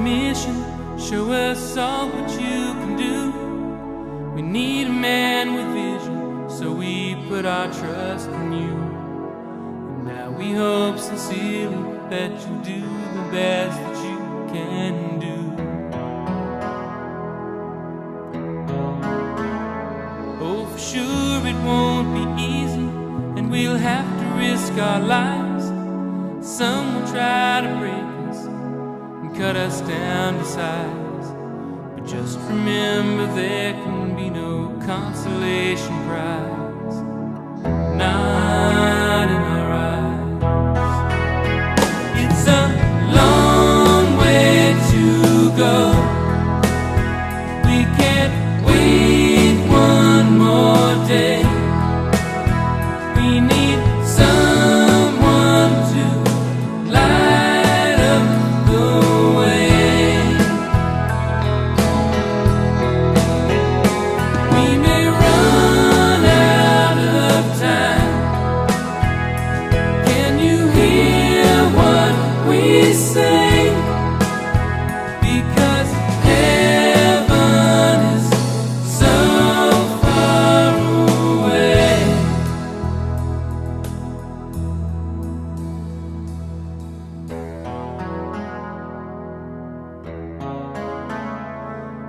mission. Show us all what you can do. We need a man with vision, so we put our trust in you. And now we hope sincerely that you do the best that you can do. Oh, for sure it won't be easy, and we'll have to risk our lives. Some will try to break us and cut us down to size, but just remember there can be no consolation prize, not in our eyes. It's a long way to go. We can't wait one more day. We need someone to light up the way. We may run out of time. Can you hear what we say? Because heaven is so far away.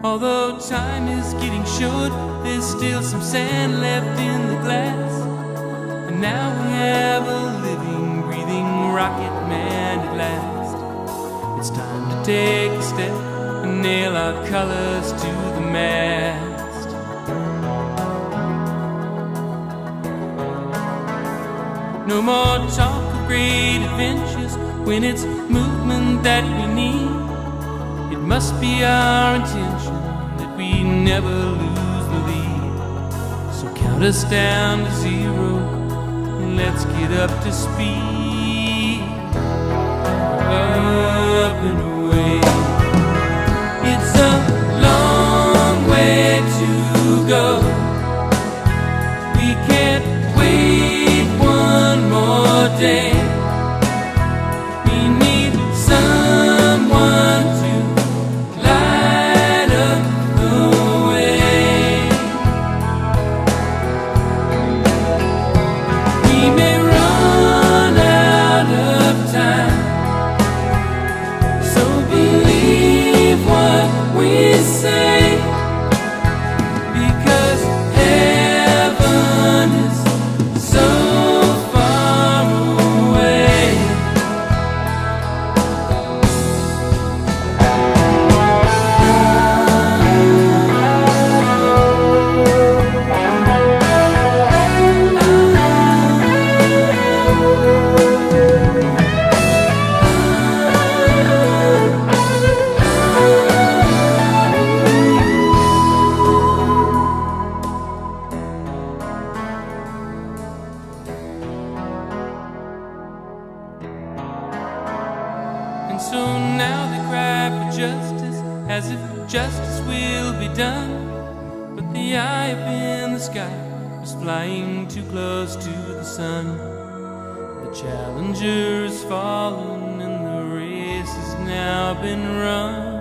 Although time is getting short, there's still some sand left in the glass. And now we have a living, breathing rocket man at last. It's time to take a step and nail our colors to the mast. No more talk of great adventures when it's movement that we need. It must be our intention that we never lose the lead. So count us down to zero and let's get up to speed. Up and away. It's a long way to go. We can't wait one more day. We need someone to light up the way. We may run out of time, so believe what we say, because heaven is so far away. And so now they cry for justice, as if justice will be done. But the eye up in the sky was flying too close to the sun. The challenger has fallen and the race has now been run.